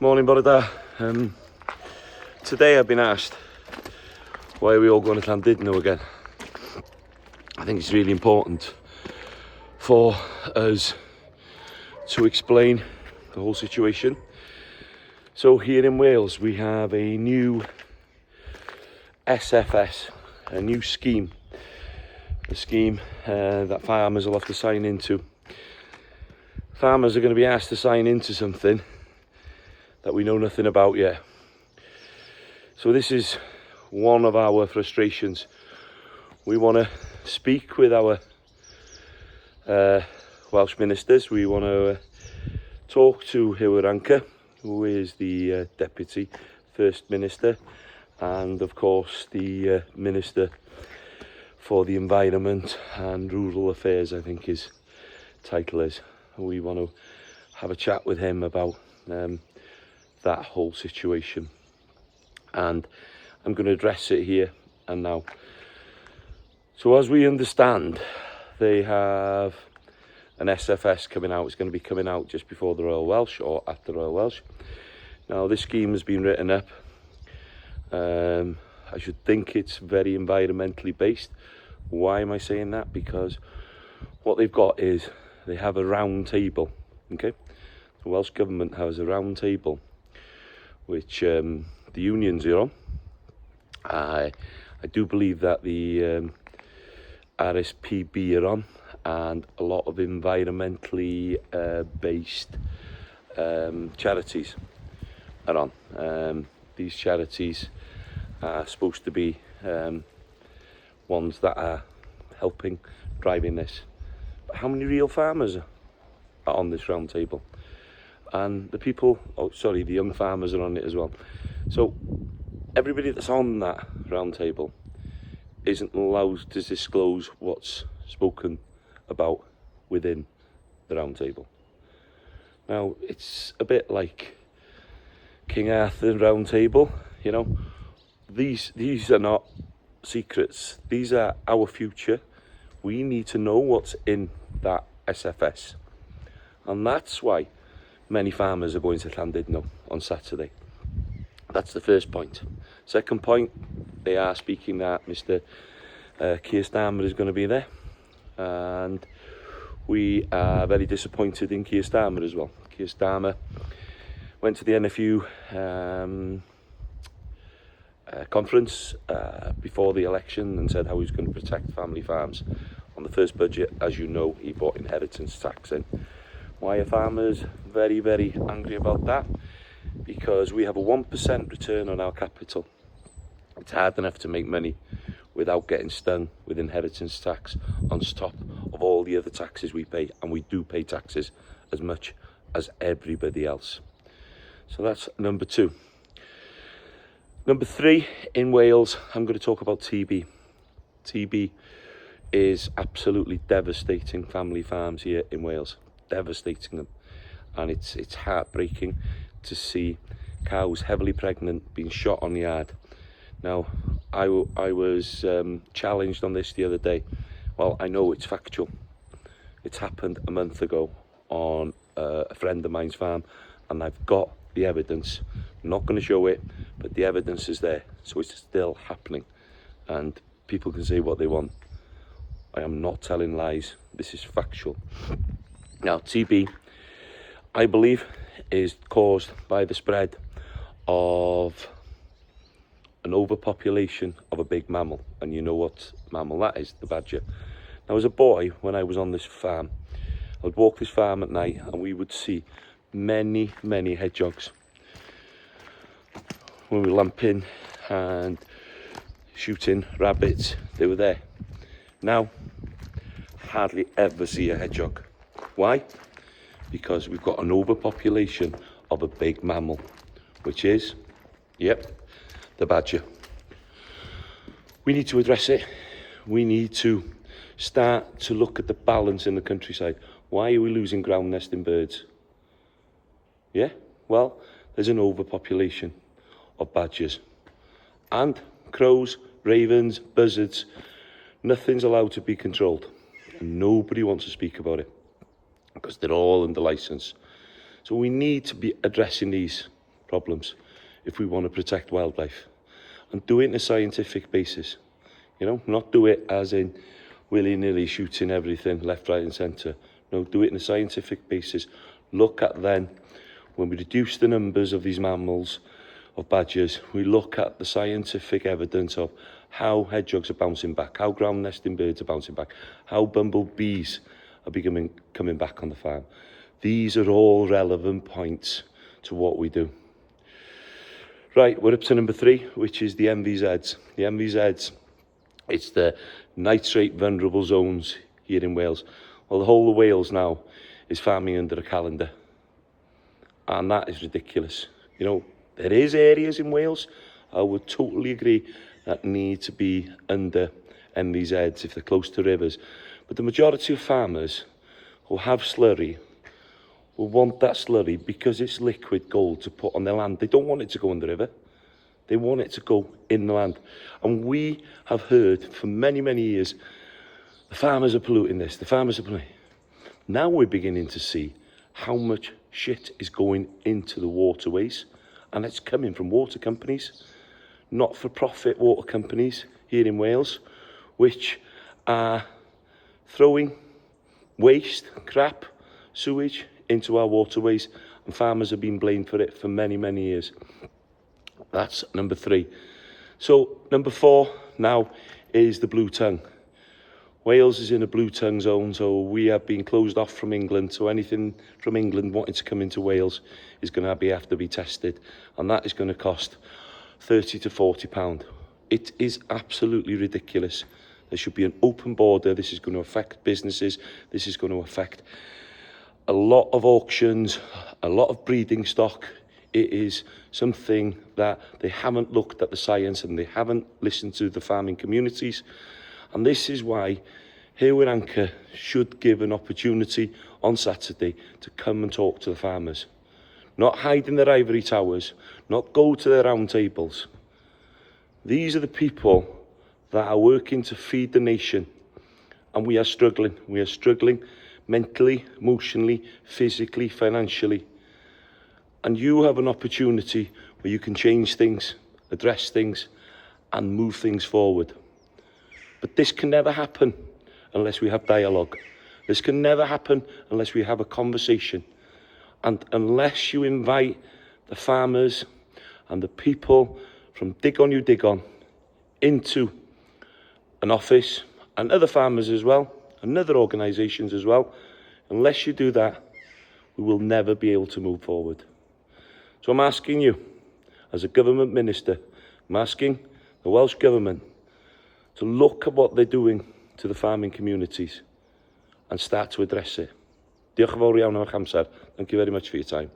Morning, Borada. Today I've been asked why are we all going to Llandudno again. I think it's really important for us to explain the whole situation. So here in Wales we have a new SFS, a new scheme, a scheme that farmers will have to sign into. Farmers are going to be asked to sign into something that we know nothing about yet. So this is one of our frustrations. We want to speak with our Welsh ministers. We want to talk to Anka, who is the Deputy First Minister, and of course the Minister for the Environment and Rural Affairs, I think his title is. We want to have a chat with him about that whole situation, and I'm going to address it here and now. So as we understand, they have an SFS coming out. It's going to be coming out just before the Royal Welsh or at the Royal Welsh. Now this scheme has been written up. I should think it's very environmentally based. Why am I saying that? Because what they've got is they have a round table. Okay, the Welsh Government has a round table which the unions are on. I do believe that the RSPB are on, and a lot of environmentally based charities are on. These charities are supposed to be ones that are helping driving this. But how many real farmers are on this round table? And the people, the young farmers are on it as well. So everybody that's on that round table isn't allowed to disclose what's spoken about within the round table. Now it's a bit like King Arthur round table, you know. These are not secrets. These are our future. We need to know what's in that SFS, and that's why many farmers are going to Llandudno on Saturday. That's the first point. Second point, they are speaking that Mr. Keir Starmer is going to be there, and we are very disappointed in Keir Starmer as well. Keir Starmer went to the NFU conference before the election and said how he was going to protect family farms. On the first budget, as you know, he brought inheritance tax in. Why are farmers very, very angry about that? Because we have a 1% return on our capital. It's hard enough to make money without getting stung with inheritance tax on top of all the other taxes we pay, and we do pay taxes as much as everybody else. So that's number two. Number three, in Wales, I'm going to talk about TB. TB is absolutely devastating family farms here in Wales. Devastating them, and it's heartbreaking to see cows heavily pregnant being shot on the yard. Now I was challenged on this the other day. Well, I know it's factual. It's happened a month ago on a friend of mine's farm, and I've got the evidence. I'm not going to show it, but the evidence is there. So it's still happening, and people can say what they want. I am not telling lies. This is factual. Now, TB, I believe, is caused by the spread of an overpopulation of a big mammal. And you know what mammal that is, the badger. Now, as a boy, when I was on this farm, I would walk this farm at night and we would see many, many hedgehogs. When we were lamping and shooting rabbits, they were there. Now, hardly ever see a hedgehog. Why? Because we've got an overpopulation of a big mammal, which is, the badger. We need to address it. We need to start to look at the balance in the countryside. Why are we losing ground nesting birds? Yeah, well, there's an overpopulation of badgers. And crows, ravens, buzzards, nothing's allowed to be controlled. And nobody wants to speak about it, because they're all under license. So we need to be addressing these problems if we want to protect wildlife. And do it in a scientific basis. You know, not do it as in willy-nilly shooting everything left, right and centre. No, do it in a scientific basis. Look at then, when we reduce the numbers of these mammals, of badgers, we look at the scientific evidence of how hedgehogs are bouncing back, how ground nesting birds are bouncing back, how bumblebees are coming back on the farm. These are all relevant points to what we do. Right, we're up to number 3, which is the MVZs. The MVZs, it's the nitrate vulnerable zones here in Wales. Well, the whole of Wales now is farming under a calendar. And that is ridiculous. You know, there is areas in Wales, I would totally agree, that need to be under MVZs if they're close to rivers. But the majority of farmers who have slurry will want that slurry because it's liquid gold to put on their land. They don't want it to go in the river. They want it to go in the land. And we have heard for many, many years, the farmers are polluting this, the farmers are polluting. Now we're beginning to see how much shit is going into the waterways, and it's coming from water companies, not-for-profit water companies here in Wales, which are throwing waste, crap, sewage into our waterways, and farmers have been blamed for it for many, many years. That's number 3. So number 4 now is the blue tongue. Wales is in a blue tongue zone, so we have been closed off from England. So anything from England wanting to come into Wales is going to have to be tested, and that is going to cost £30 to £40. It is absolutely ridiculous. There should be an open border. This is going to affect businesses. This is going to affect a lot of auctions, a lot of breeding stock. It is something that they haven't looked at the science and they haven't listened to the farming communities. And this is why here with Anchor should give an opportunity on Saturday to come and talk to the farmers. Not hide in their ivory towers, not go to their round tables. These are the people that are working to feed the nation. And we are struggling. We are struggling mentally, emotionally, physically, financially. And you have an opportunity where you can change things, address things, and move things forward. But this can never happen unless we have dialogue. This can never happen unless we have a conversation. And unless you invite the farmers and the people from Dig On You Dig On into an office, and other farmers as well, and other organisations as well, unless you do that, we will never be able to move forward. So I'm asking you, as a government minister, I'm asking the Welsh Government to look at what they're doing to the farming communities and start to address it. Diolch yn fawr iawn am eich amser. Thank you very much for your time.